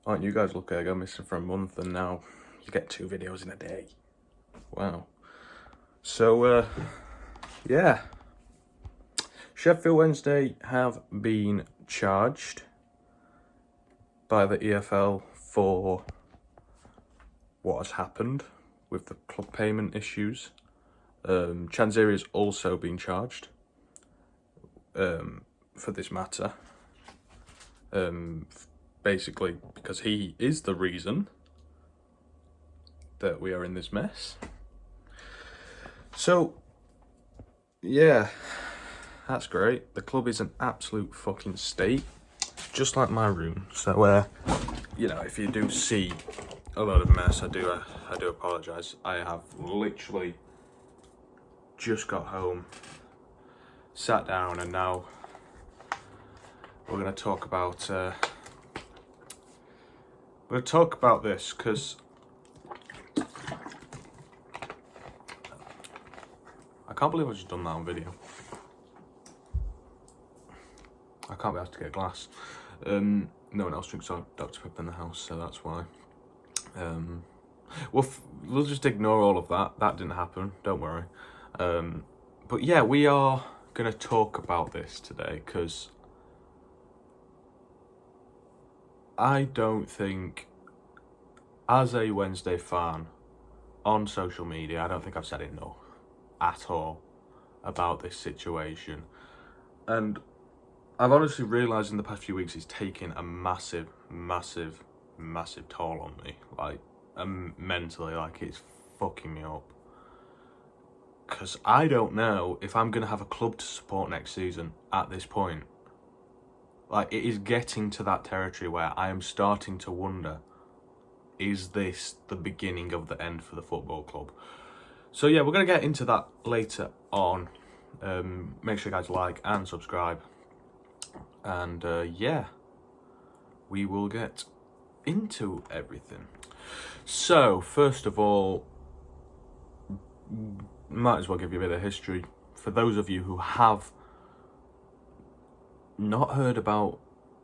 Aren't you guys lucky? I go missing for a month and now you get 2 videos in a day. Wow. So, yeah. Sheffield Wednesday have been charged by the EFL for what has happened with the club payment issues. Chansiri has also been charged for this matter. Basically, because he is the reason that we are in this mess. So, yeah, that's great. The club is an absolute fucking state, just like my room. So, you know, if you do see a lot of mess, I do apologise. I have literally just got home, sat down, and now we're going to talk about this because I can't believe I've just done that on video. I can't be asked to get a glass. No one else drinks our Dr. Pepper in the house, so that's why. We'll just ignore all of that. That didn't happen, don't worry. But yeah, we are going to talk about this today because I don't think, as a Wednesday fan on social media, I don't think I've said enough at all about this situation. And I've honestly realised in the past few weeks it's taken a massive toll on me. Like, mentally, like, it's fucking me up. Because I don't know if I'm going to have a club to support next season at this point. Like, it is getting to that territory where I am starting to wonder, is this the beginning of the end for the football club? So yeah, we're going to get into that later on. Make sure you guys like and subscribe. And yeah, we will get into everything. So, first of all, might as well give you a bit of history. For those of you who have not heard about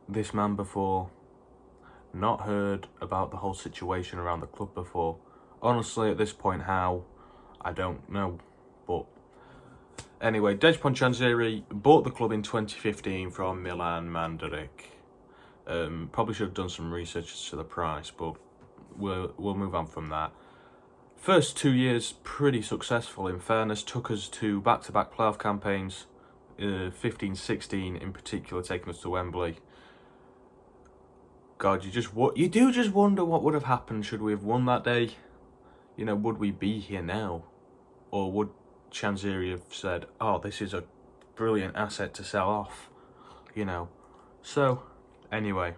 this man before, not heard about the whole situation around the club before, honestly, at this point, how, I don't know. But anyway, Dejpon Chansiri bought the club in 2015 from Milan Mandarik. Probably should have done some research as to the price, but we'll move on from that. First 2 years, pretty successful, in fairness. Took us to back-to-back playoff campaigns, 15-16 in particular, taking us to Wembley. God, you do just wonder what would have happened should we have won that day. You know, would we be here now? Or would Chansiri have said, oh, this is a brilliant asset to sell off? You know. So, anyway.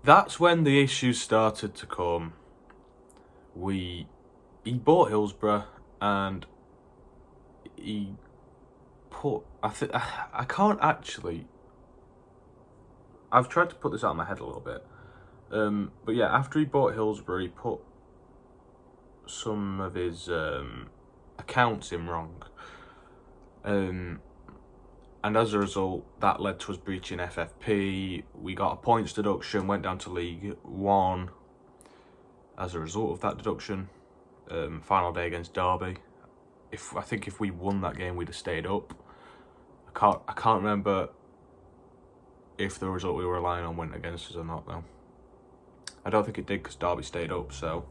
That's when the issues started to come. He bought Hillsborough and he put, I can't actually, I've tried to put this out of my head a little bit. But yeah, after he bought Hillsborough, he put some of his accounts in wrong. And as a result, that led to us breaching FFP. We got a points deduction, went down to League One as a result of that deduction. Final day against Derby. I think if we won that game, we'd have stayed up. I can't remember if the result we were relying on went against us or not, though. I don't think it did because Derby stayed up, so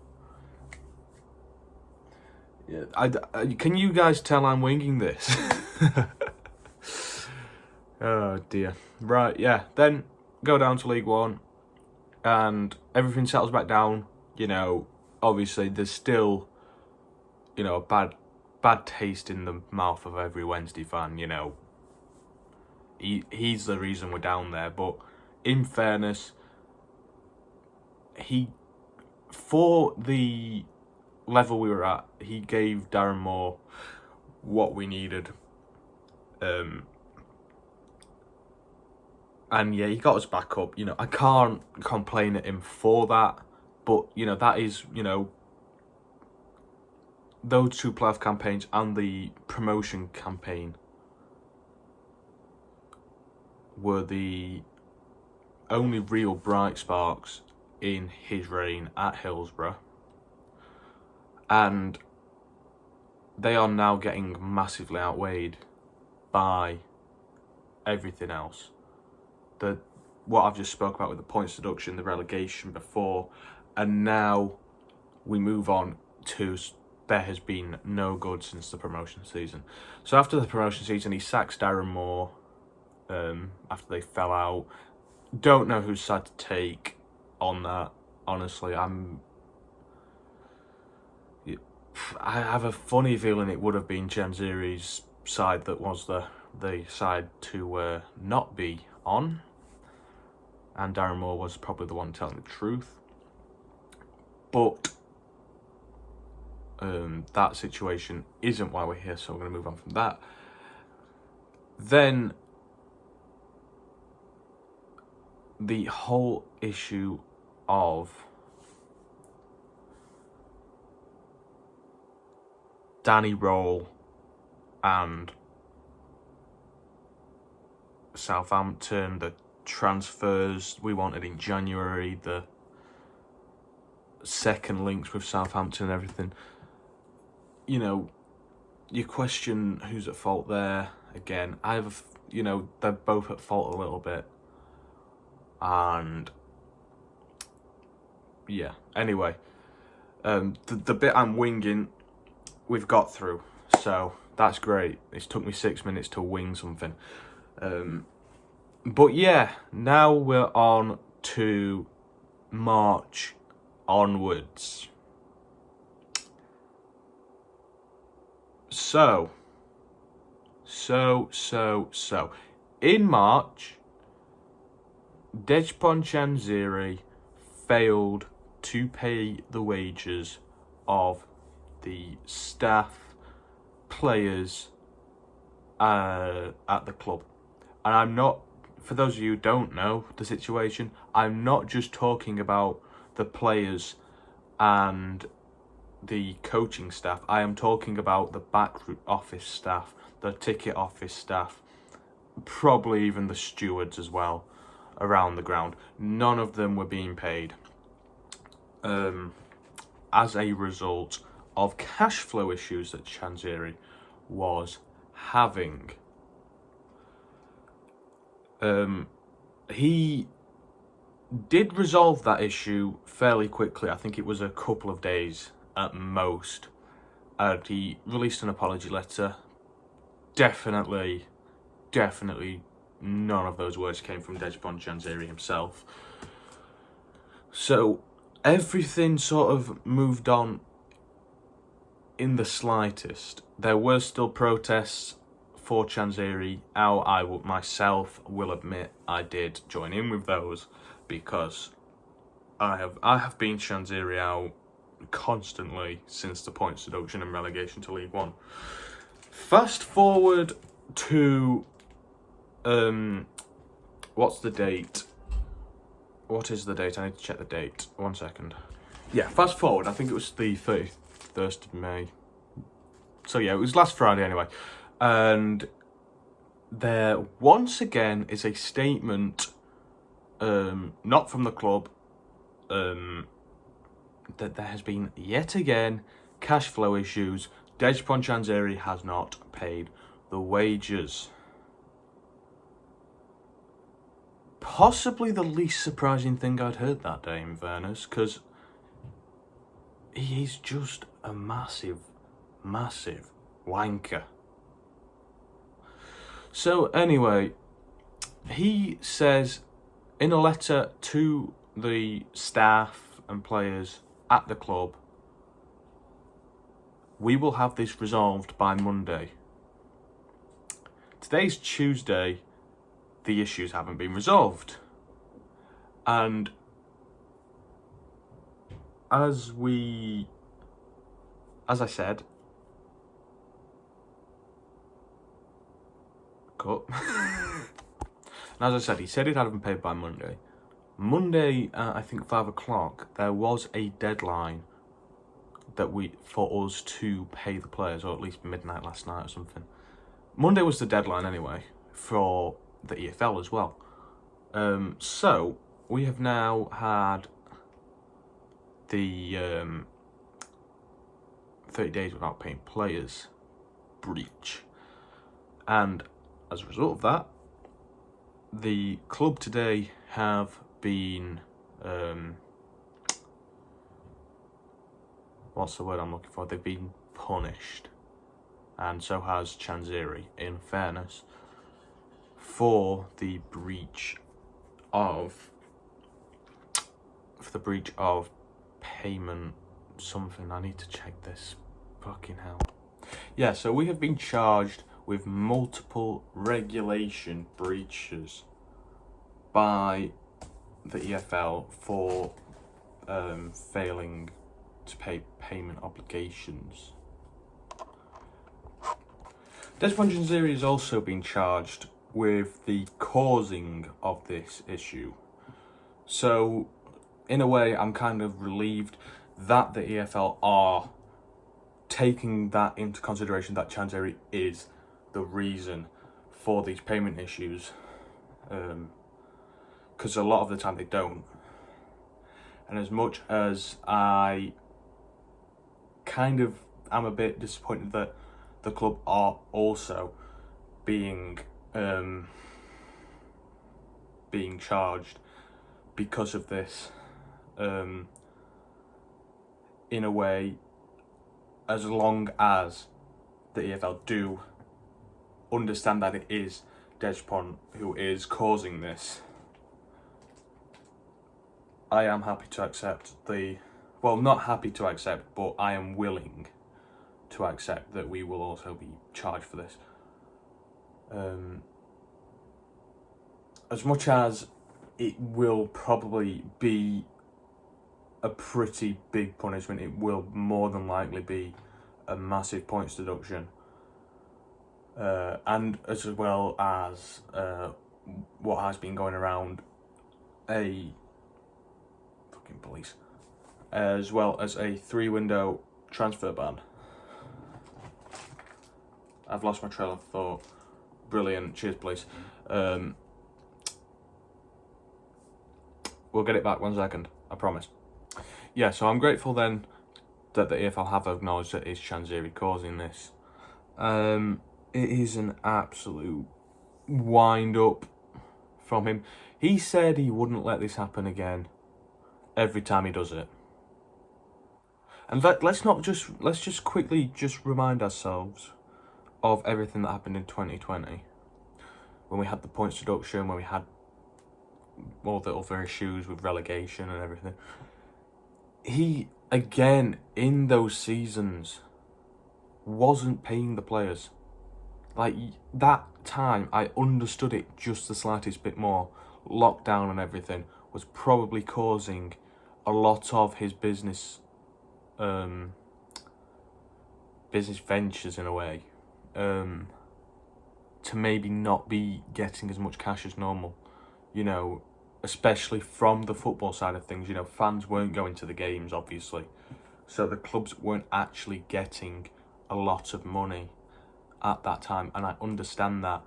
yeah. Can you guys tell I'm winging this? Oh dear. Right, yeah. Then go down to League One and everything settles back down. You know, obviously there's still, you know, a bad taste in the mouth of every Wednesday fan, you know. He's the reason we're down there, but in fairness, for the level we were at, he gave Darren Moore what we needed. And yeah, he got us back up. You know, I can't complain at him for that. But, you know, that is, you know, those 2 playoff campaigns and the promotion campaign were the only real bright sparks in his reign at Hillsborough. And they are now getting massively outweighed by everything else. What I've just spoke about with the points deduction, the relegation before, and now we move on to there has been no good since the promotion season. So after the promotion season, he sacks Darren Moore after they fell out. Don't know whose side to take on that. Honestly, I have a funny feeling it would have been Chansiri's side that was the side to not be on. And Darren Moore was probably the one telling the truth. But that situation isn't why we're here, so we're going to move on from that. Then the whole issue of Danny Roll and Southampton, the transfers we wanted in January, the second links with Southampton and everything. You know, you question who's at fault there. Again, they're both at fault a little bit. And yeah, anyway, the bit I'm winging, we've got through. So that's great. It's took me 6 minutes to wing something. But yeah, now we're on to March onwards. So. In March, Dejphon Chansiri failed to pay the wages of the staff, players at the club. And I'm not, for those of you who don't know the situation, I'm not just talking about the players and the coaching staff. I am talking about the back office staff, the ticket office staff, probably even the stewards as well around the ground. None of them were being paid as a result of cash flow issues that Chansiri was having. He did resolve that issue fairly quickly. I think it was a couple of days at most. And he released an apology letter. Definitely none of those words came from Dejphon Chansiri himself. So everything sort of moved on in the slightest. There were still protests for Chansiri out. I myself will admit I did join in with those because I have been Chansiri out constantly since the points deduction and relegation to League One. Fast forward to what's the date? What is the date? I need to check the date. 1 second. Yeah, fast forward. I think it was the 31st of May. So yeah, it was last Friday anyway. And there once again is a statement, not from the club, that there has been yet again cash flow issues. Dejphon Chansiri has not paid the wages. Possibly the least surprising thing I'd heard that day, in fairness, because he's just a massive wanker. So anyway, he says in a letter to the staff and players at the club, we will have this resolved by Monday. Today's Tuesday, the issues haven't been resolved. And as I said, cut. And as I said, he said it hadn't been paid by Monday. Monday, I think 5 o'clock, there was a deadline for us to pay the players, or at least midnight last night or something. Monday was the deadline anyway, for the EFL as well. So we have now had the 30 days without paying players breach, and as a result of that, the club today have been what's the word I'm looking for? They've been punished, and so has Chansiri, in fairness, for the breach of payment something. I need to check this. Fucking hell. Yeah, so we have been charged with multiple regulation breaches by the EFL for failing to pay payment obligations. Desmond Chansiri has also been charged with the causing of this issue. So, in a way, I'm kind of relieved that the EFL are taking that into consideration, that Chansiri is the reason for these payment issues. Because a lot of the time they don't. And as much as I kind of am a bit disappointed that the club are also being charged because of this, in a way, as long as the EFL do understand that it is Dejpon who is causing this, I am happy to accept not happy to accept, but I am willing to accept that we will also be charged for this. As much as it will probably be a pretty big punishment, it will more than likely be a massive points deduction, and as well as what has been going around, a fucking police, as well as a 3-window transfer ban. I've lost my trail of thought. Brilliant. Cheers, police. We'll get it back 1 second, I promise. Yeah, so I'm grateful then that the EFL have acknowledged that it's Chansiri causing this. It is an absolute wind up from him. He said he wouldn't let this happen again every time he does it. And let's just quickly remind ourselves of everything that happened in 2020, when we had the points deduction, when we had all the other issues with relegation and everything. He, again, in those seasons, wasn't paying the players. Like, that time, I understood it just the slightest bit more. Lockdown and everything was probably causing a lot of his business ventures, in a way, to maybe not be getting as much cash as normal, you know, especially from the football side of things. You know, fans weren't going to the games, obviously, so the clubs weren't actually getting a lot of money at that time, and I understand that.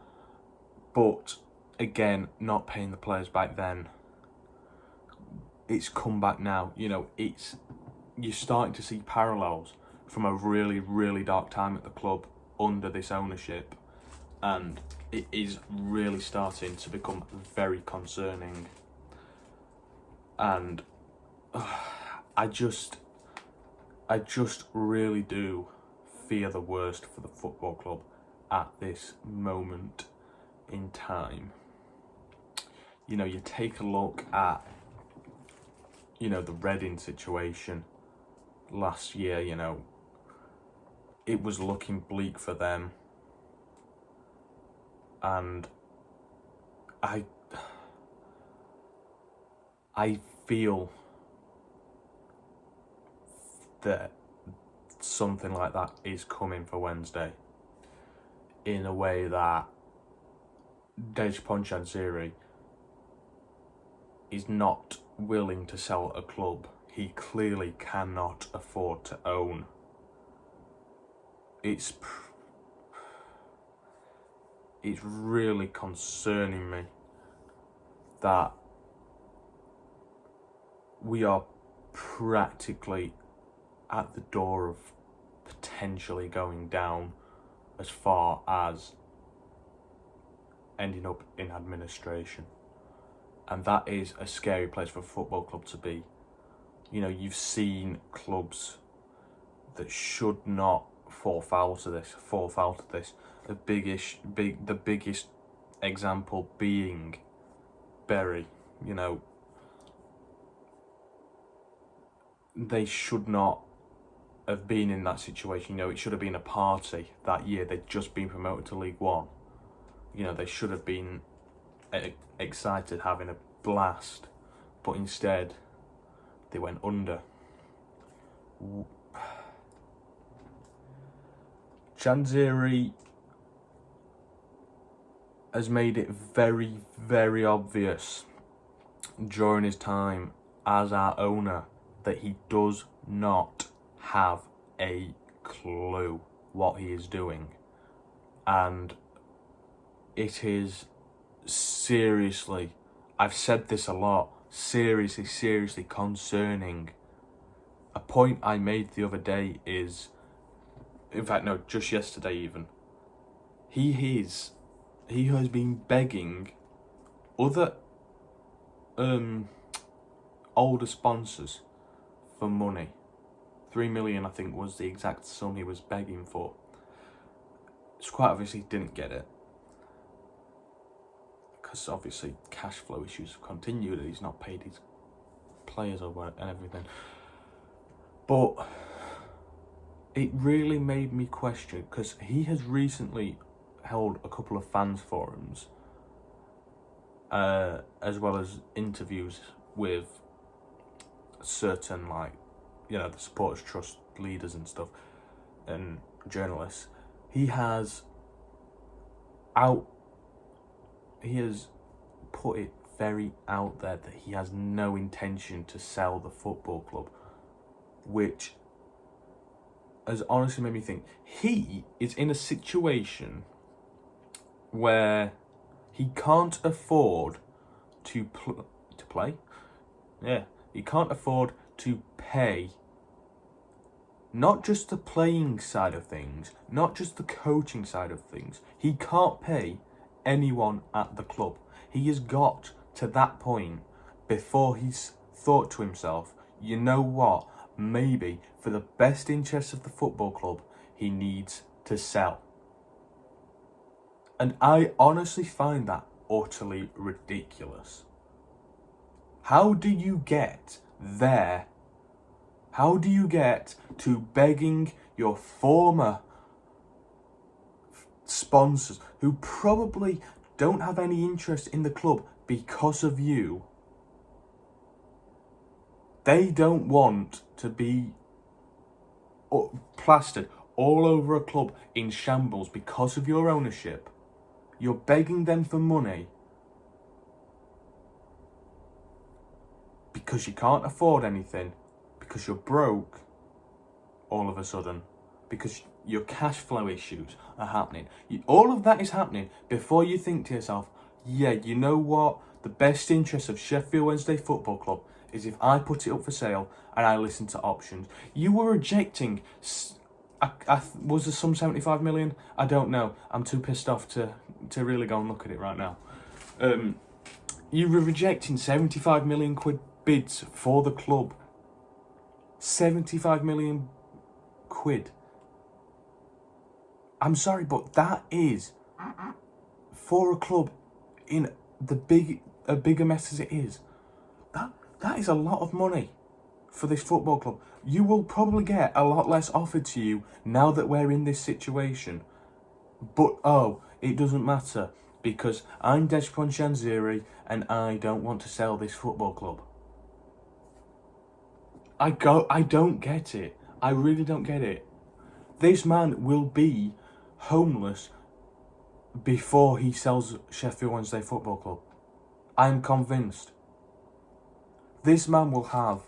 But again, not paying the players back then, it's come back now. You know, you're starting to see parallels from a really, really dark time at the club under this ownership, and it is really starting to become very concerning. And I just really do fear the worst for the football club at this moment in time. You know, you take a look at, you know, the Reading situation last year. You know, it was looking bleak for them, and I feel that something like that is coming for Wednesday, in a way that Dejpon Chansiri is not willing to sell a club he clearly cannot afford to own. It's really concerning me that we are practically at the door of potentially going down as far as ending up in administration. And that is a scary place for a football club to be. You know, you've seen clubs that should not fall foul to this. The biggest example being Bury. You know, they should not have been in that situation. You know, it should have been a party that year. They'd just been promoted to League One. You know, they should have been excited, having a blast, but instead they went under. Chansiri has made it very, very obvious during his time as our owner that he does not have a clue what he is doing, and it is seriously, I've said this a lot, seriously concerning. A point I made the other day is, in fact no, just yesterday even, he has been begging other older sponsors for money. 3 million I think was the exact sum he was begging for. It's quite obviously didn't get it, because obviously cash flow issues have continued and he's not paid his players or what and everything. But it really made me question, because he has recently held a couple of fans forums, as well as interviews with certain, like, you know, the supporters trust leaders and stuff and journalists. He has put it very out there that he has no intention to sell the football club, which has honestly made me think he is in a situation where he can't afford to play. Yeah, he can't afford to pay not just the playing side of things, not just the coaching side of things. He can't pay anyone at the club. He has got to that point before he's thought to himself, you know what, maybe for the best interests of the football club, he needs to sell. And I honestly find that utterly ridiculous. How do you get there? How do you get to begging your former sponsors, who probably don't have any interest in the club because of you? They don't want to be plastered all over a club in shambles because of your ownership. You're begging them for money because you can't afford anything, because you're broke all of a sudden, because your cash flow issues are happening. All of that is happening before you think to yourself, yeah, you know what? The best interest of Sheffield Wednesday Football Club is if I put it up for sale and I listen to options. You were rejecting, was there some 75 million? I don't know. I'm too pissed off to really go and look at it right now. You were rejecting 75 million quid bids for the club. 75 million quid. I'm sorry, but that is, for a club in a bigger mess as it is, that is a lot of money for this football club. You will probably get a lot less offered to you now that we're in this situation. But it doesn't matter, because I'm Deshpon Chansiri and I don't want to sell this football club. I don't get it. I really don't get it. This man will be homeless before he sells Sheffield Wednesday Football Club. I'm convinced. This man will have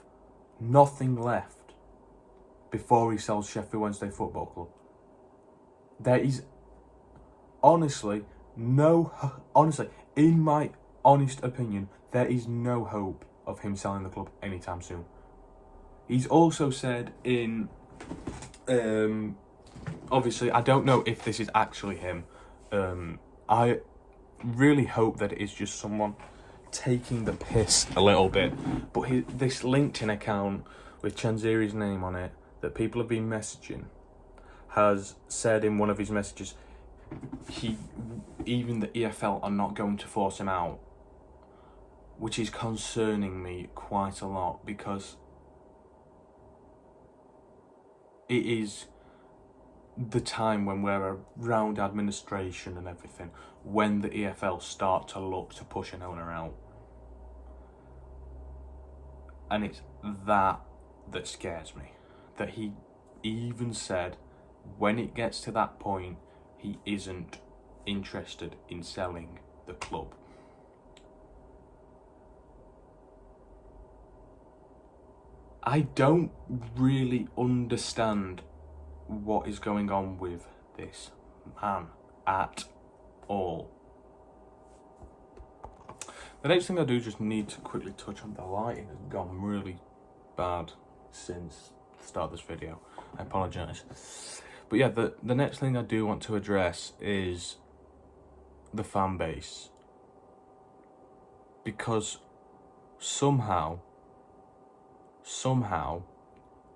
nothing left before he sells Sheffield Wednesday Football Club. There is honestly, in my honest opinion, there is no hope of him selling the club anytime soon. He's also said in, obviously, I don't know if this is actually him. I really hope that it is just someone taking the piss a little bit. But this LinkedIn account with Chansiri's name on it that people have been messaging has said in one of his messages, even the EFL are not going to force him out, which is concerning me quite a lot, because it is the time when we're around administration and everything, when the EFL start to look to push an owner out. And it's that scares me. That he even said when it gets to that point, he isn't interested in selling the club. I don't really understand what is going on with this man at all. The next thing I do just need to quickly touch on, the lighting has gone really bad since the start of this video. I apologise. But yeah, the next thing I do want to address is the fan base. Because somehow,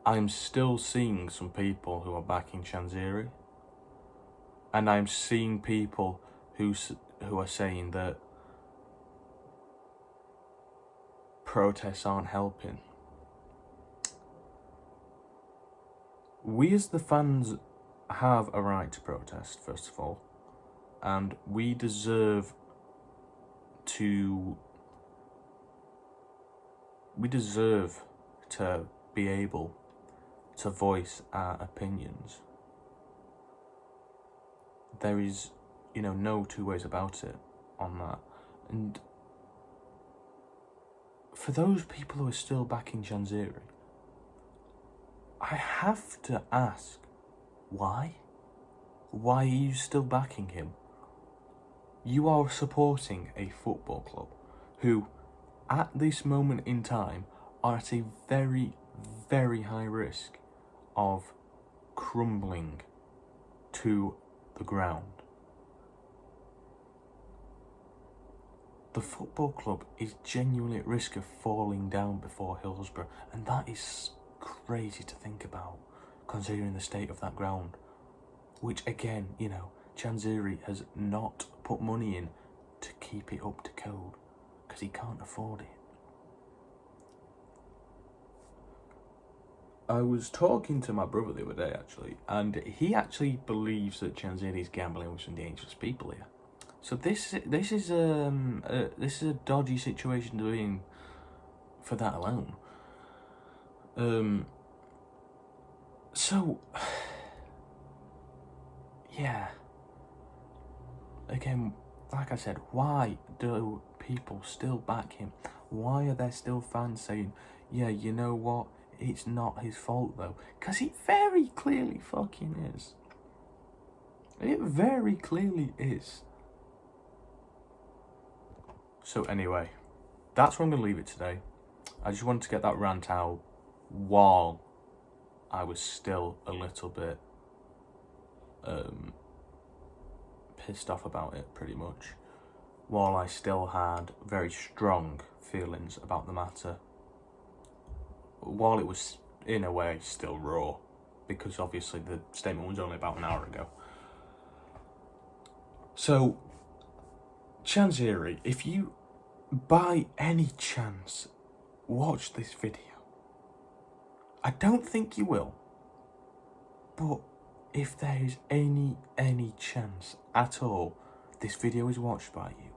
I'm still seeing some people who are backing Chansiri. And I'm seeing people who are saying that protests aren't helping. We as the fans have a right to protest, first of all, and we deserve to be able to voice our opinions. There is, no two ways about it on that. And for those people who are still backing Chansiri, I have to ask, why? Why are you still backing him? You are supporting a football club who, at this moment in time, are at a very, very high risk of crumbling to the ground. The football club is genuinely at risk of falling down before Hillsborough, and that is crazy to think about, considering the state of that ground, which again, Chansiri has not put money in to keep it up to code, because he can't afford it. I was talking to my brother the other day, actually, and he actually believes that Chansiri is gambling with some dangerous people here. So this is a dodgy situation to be in for that alone. So yeah. Again, like I said, why do people still back him? Why are there still fans saying, yeah, you know what? It's not his fault though. Because it very clearly fucking is. It very clearly is. So anyway, that's where I'm going to leave it today. I just wanted to get that rant out while I was still a little bit pissed off about it, pretty much. While I still had very strong feelings about the matter. While it was, in a way, still raw. Because obviously the statement was only about an hour ago. So, Chansiri, if you, by any chance, watch this video, I don't think you will, but if there is any chance at all this video is watched by you,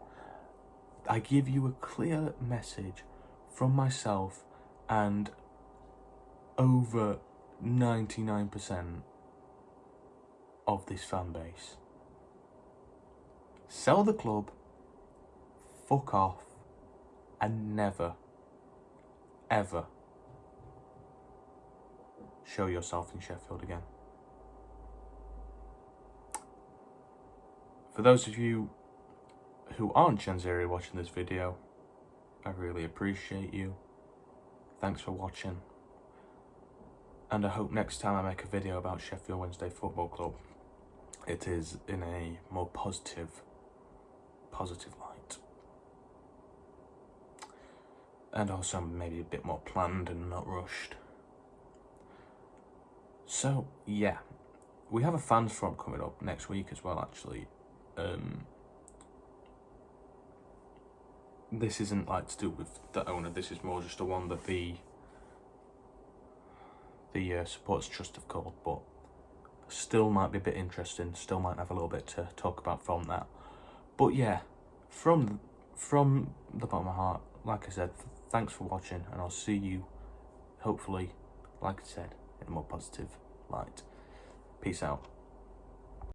I give you a clear message from myself and over 99% of this fan base. Sell the club, fuck off, and never, ever show yourself in Sheffield again. For those of you who aren't Chansiri watching this video, I really appreciate you. Thanks for watching. And I hope next time I make a video about Sheffield Wednesday Football Club, it is in a more positive light. And also maybe a bit more planned and not rushed. So, yeah. We have a fans front coming up next week as well, actually. This isn't like to do with the owner, this is more just a one that the Supporters Trust have called, but still might be a bit interesting, still might have a little bit to talk about from that. But yeah, from the bottom of my heart, like I said, thanks for watching, and I'll see you, hopefully, like I said, in a more positive light. Peace out.